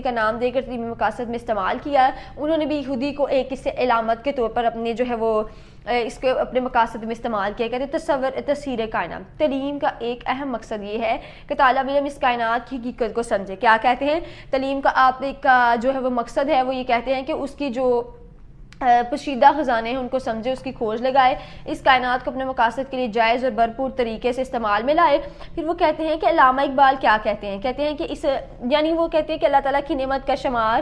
یہودی کا نام دے کر تعلیمی مقاصد میں استعمال کیا. انہوں نے بھی یہودی کو ایک اس سے علامت کے طور پر اپنے جو ہے وہ اس کو اپنے مقاصد میں استعمال کیا. کہتے ہیں تصویر کائنات. تعلیم کا ایک اہم مقصد یہ ہے کہ طالب علم اس کائنات کی حقیقت کو سمجھے. کیا کہتے ہیں؟ تعلیم کا آپ کا جو ہے وہ مقصد ہے وہ یہ کہتے ہیں کہ اس کی جو پوشیدہ خزانے ہیں ان کو سمجھے, اس کی کھوج لگائے, اس کائنات کو اپنے مقاصد کے لیے جائز اور بھرپور طریقے سے استعمال میں لائے. پھر وہ کہتے ہیں کہ علامہ اقبال کیا کہتے ہیں؟ کہتے ہیں کہ اس یعنی وہ کہتے ہیں کہ اللہ تعالیٰ کی نعمت کا شمار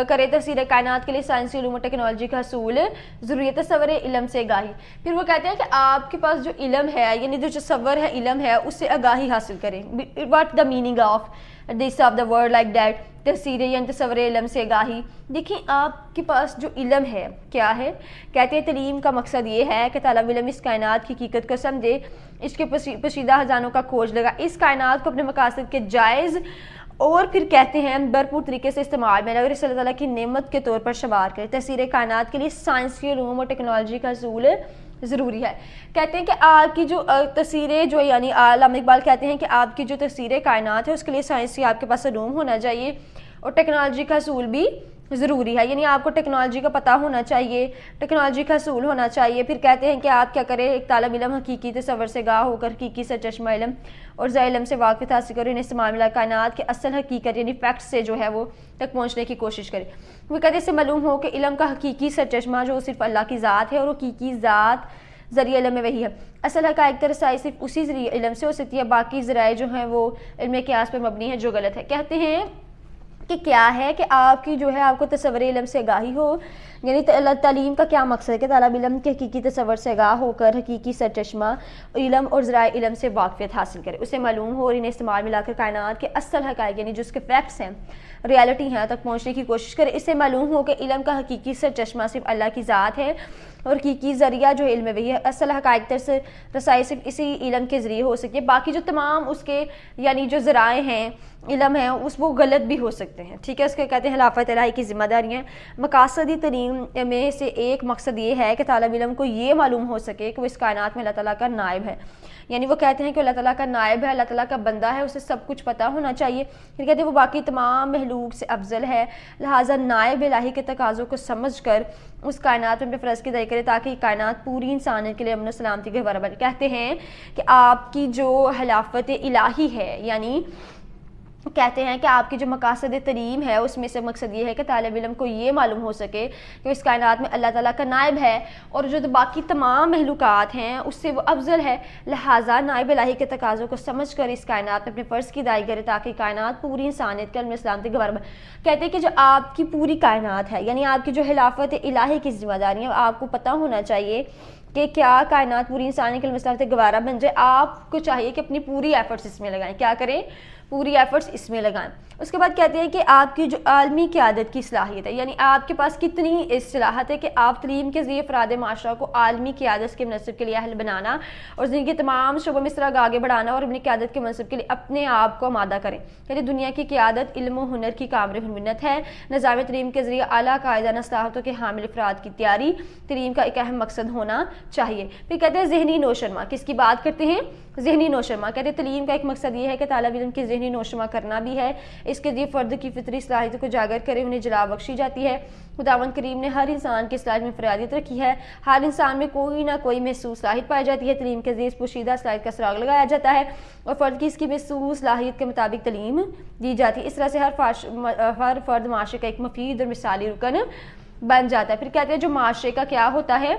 کرے تفسیر کائنات کے لیے سائنسی علوم و ٹیکنالوجی کا حصول ضروری ہے, تصور علم سے آگاہی. پھر وہ کہتے ہیں کہ آپ کے پاس جو علم ہے یعنی جو تصور ہے علم ہے اس سے آگاہی حاصل کریں. What the meaning of this of the word like that, تفسیر یعنی تصور علم سے آگاہی. دیکھیں آپ کے پاس جو علم ہے کیا ہے؟ کہتے ہیں تعلیم کا مقصد یہ ہے کہ طالب علم اس کائنات کی حقیقت کو سمجھے, اس کے پوشیدہ خزانوں کا کھوج لگا, اس کائنات کو اپنے مقاصد کے جائز اور پھر کہتے ہیں بھرپور طریقے سے استعمال میں اگر اس اللہ تعالیٰ کی نعمت کے طور پر شمار کرے. تفسیر کائنات کے لیے سائنسی علوم اور ٹیکنالوجی کا حصول ضروری ہے. کہتے ہیں کہ آپ کی جو تفسیریں جو یعنی علامہ اقبال کہتے ہیں کہ آپ کی جو تفسیر کائنات ہے اس کے لیے سائنسی آپ کے پاس علوم ہونا چاہیے اور ٹیکنالوجی کا حصول بھی ضروری ہے, یعنی آپ کو ٹیکنالوجی کا پتہ ہونا چاہیے, ٹیکنالوجی کا حصول ہونا چاہیے. پھر کہتے ہیں کہ آپ کیا کریں, ایک طالب علم حقیقی تصور سے آگاہ ہو کر حقیقی سرچشمہ علم اور ذا علم سے واقفیت حاصل کرے, انہیں استعمال میں کائنات کے اصل حقیقت یعنی فیکٹس سے جو ہے وہ تک پہنچنے کی کوشش کرے. وہ کہتے ہیں اس سے معلوم ہو کہ علم کا حقیقی سرچشمہ جو صرف اللہ کی ذات ہے اور حقیقی ذات ذریعہ علم میں وہی ہے. اصل حقائق کی رسائی صرف اسی ذریعے علم سے ہو سکتی ہے, باقی ذرائع جو ہیں وہ علم قیاس پر مبنی ہے جو غلط ہے. کہتے ہیں کہ کیا ہے کہ آپ کی جو ہے آپ کو تصور علم سے آگاہی ہو, یعنی تعلیم کا کیا مقصد ہے کہ طالب علم کے حقیقی تصور سے آگاہ ہو کر حقیقی سرچشمہ علم اور ذرائع علم سے واقفیت حاصل کرے, اسے معلوم ہو اور انہیں استعمال میں لا کر کائنات کے اصل حقائق یعنی جو اس کے فیکٹس ہیں ریالٹی ہیں تک پہنچنے کی کوشش کرے. اسے معلوم ہو کہ علم کا حقیقی سرچشمہ صرف اللہ کی ذات ہے اور حقیقی ذریعہ جو علم ہے وہی ہے. اصل حقائق تک رسائی صرف اسی علم کے ذریعے ہو سکتی ہے, باقی جو تمام اس کے یعنی جو ذرائع ہیں علم ہے اس وہ غلط بھی ہو سکتے ہیں. ٹھیک ہے, اس کے کہتے ہیں خلافت الہی کی ذمہ داریاں. مقاصدی تعلیم میں سے ایک مقصد یہ ہے کہ طالب علم کو یہ معلوم ہو سکے کہ وہ اس کائنات میں اللہ تعالیٰ کا نائب ہے, یعنی وہ کہتے ہیں کہ اللہ تعالیٰ کا نائب ہے, اللہ تعالیٰ کا بندہ ہے, اسے سب کچھ پتہ ہونا چاہیے. پھر کہتے ہیں وہ باقی تمام مخلوق سے افضل ہے, لہٰذا نائب الہی کے تقاضوں کو سمجھ کر اس کائنات میں اپنے فرض کی ادائی کرے تاکہ یہ کائنات پوری انسانیت کے لیے امن و سلامتی کے برابر. کہتے ہیں کہ آپ کی جو خلافت الہی ہے یعنی کہتے ہیں کہ آپ کی جو مقاصد تعلیم ہے اس میں سے مقصد یہ ہے کہ طالب علم کو یہ معلوم ہو سکے کہ اس کائنات میں اللہ تعالیٰ کا نائب ہے اور جو باقی تمام مخلوقات ہیں اس سے وہ افضل ہے, لہٰذا نائب الہی کے تقاضوں کو سمجھ کر اس کائنات میں اپنے فرض کی ادائی کرے تاکہ کائنات پوری انسانیت کے علم سلامتی کے برابر. کہتے ہیں کہ جو آپ کی پوری کائنات ہے یعنی آپ کی جو خلافت الہی کی ذمہ داری ہے آپ کو پتہ ہونا چاہیے کہ کیا کائنات پوری انسانی کے علم سلامتی گوارا بن جائے. آپ کو چاہیے کہ اپنی پوری ایفرٹس اس میں لگائیں. کیا کریں؟ پوری ایفرٹس اس میں لگائیں. اس کے بعد کہتے ہیں کہ آپ کی جو عالمی قیادت کی صلاحیت ہے یعنی آپ کے پاس کتنی صلاحیت ہے کہ آپ تعلیم کے ذریعے افراد معاشرہ کو عالمی قیادت کے منصب کے لیے اہل بنانا اور زندگی کے تمام شعبوں میں اس طرح آگے بڑھانا اور اپنی قیادت کے منصب کے لیے اپنے آپ کو آمادہ کریں. یعنی دنیا کی قیادت علم و ہنر کی کامر ہنت ہے. نظام تعلیم کے ذریعے اعلیٰ قاعدانہ صلاحیتوں کے حامل افراد کی تیاری تعلیم کا ایک اہم مقصد ہونا چاہیے. پھر کہتے ہیں ذہنی نوشرما. کس کی بات کرتے ہیں؟ ذہنی نوشرما. کہتے ہیں تعلیم کا ایک مقصد یہ ہے کہ طالب علم کی ذہنی نوشرما کرنا بھی ہے. اس کے ذریعے فرد کی فطری صلاحیتوں کو اجاگر کرے انہیں جلا بخشی جاتی ہے. خداوند کریم نے ہر انسان کی صلاحیت میں انفرادیت رکھی ہے. ہر انسان میں کوئی نہ کوئی محسوس صلاحیت پائی جاتی ہے. تعلیم کے ذریعے اس پوشیدہ صلاحیت کا سراغ لگایا جاتا ہے اور فرد کی اس کی محسوس صلاحیت کے مطابق تعلیم دی جاتی ہے. اس طرح سے ہر فرد معاشرے کا ایک مفید اور مثالی رکن بن جاتا ہے. پھر کہتے ہیں جو معاشرے کا کیا ہوتا ہے,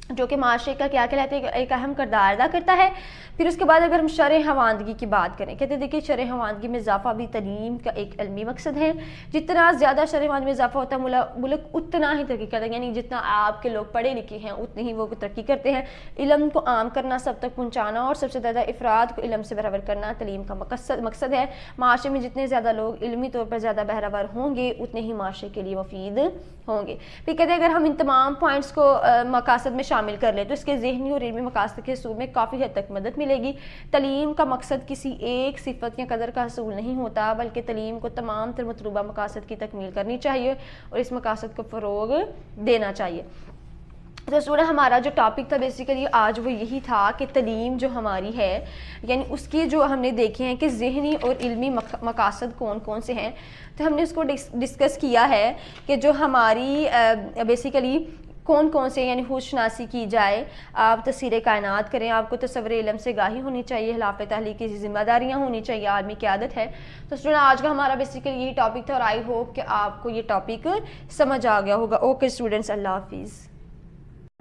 جو کہ معاشرے کا کیا کہلاتے ہیں, ایک اہم کردار ادا کرتا ہے. پھر اس کے بعد اگر ہم شرح خواندگی کی بات کریں, کہتے ہیں دیکھیے شرح خواندگی میں اضافہ بھی تعلیم کا ایک علمی مقصد ہے. جتنا زیادہ شرح خواندگی میں اضافہ ہوتا ہے ملک اتنا ہی ترقی کرتا ہے. یعنی جتنا آپ کے لوگ پڑھے لکھے ہیں اتنے ہی وہ ترقی کرتے ہیں. علم کو عام کرنا, سب تک پہنچانا اور سب سے زیادہ افراد کو علم سے بہرور کرنا تعلیم کا مقصد ہے. معاشرے میں جتنے زیادہ لوگ علمی طور پر زیادہ بہرور ہوں گے اتنے ہی معاشرے کے لیے مفید ہوں گے. پھر کہتے ہیں اگر ہم ان تمام پوائنٹس کو مقاصد میں شامل کر لیں تو اس کے ذہنی اور علمی مقاصد کے حصول میں کافی حد تک مدد ملے گی. تعلیم کا مقصد کسی ایک صفت یا قدر کا حصول نہیں ہوتا بلکہ تعلیم کو تمام تر مطلوبہ مقاصد کی تکمیل کرنی چاہیے اور اس مقاصد کو فروغ دینا چاہیے. تو اسٹوڈنٹ ہمارا جو ٹاپک تھا بیسیکلی آج وہ یہی تھا کہ تعلیم جو ہماری ہے یعنی اس کی جو ہم نے دیکھے ہیں کہ ذہنی اور علمی مقاصد کون کون سے ہیں. تو ہم نے اس کو ڈسکس کیا ہے کہ جو ہماری بیسیکلی کون کون سے یعنی ہوش شناسی کی جائے, آپ تصویر کائنات کریں, آپ کو تصور علم سے گاہی ہونی چاہیے, خلاف تحلیل کی ذمہ داریاں ہونی چاہیے, عالمی قیادت ہے. تو اسٹوڈنٹ آج کا ہمارا بیسیکلی یہی ٹاپک تھا اور آئی ہوپ کہ آپ کو یہ ٹاپک سمجھ آ گیا ہوگا. اوکے اسٹوڈنٹس, اللہ حافظ.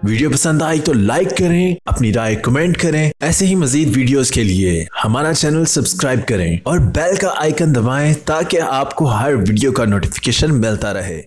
ویڈیو پسند آئی تو لائک کریں, اپنی رائے کمنٹ کریں. ایسے ہی مزید ویڈیوز کے لیے ہمارا چینل سبسکرائب کریں اور بیل کا آئیکن دبائیں تاکہ آپ کو ہر ویڈیو کا نوٹیفیکیشن ملتا رہے.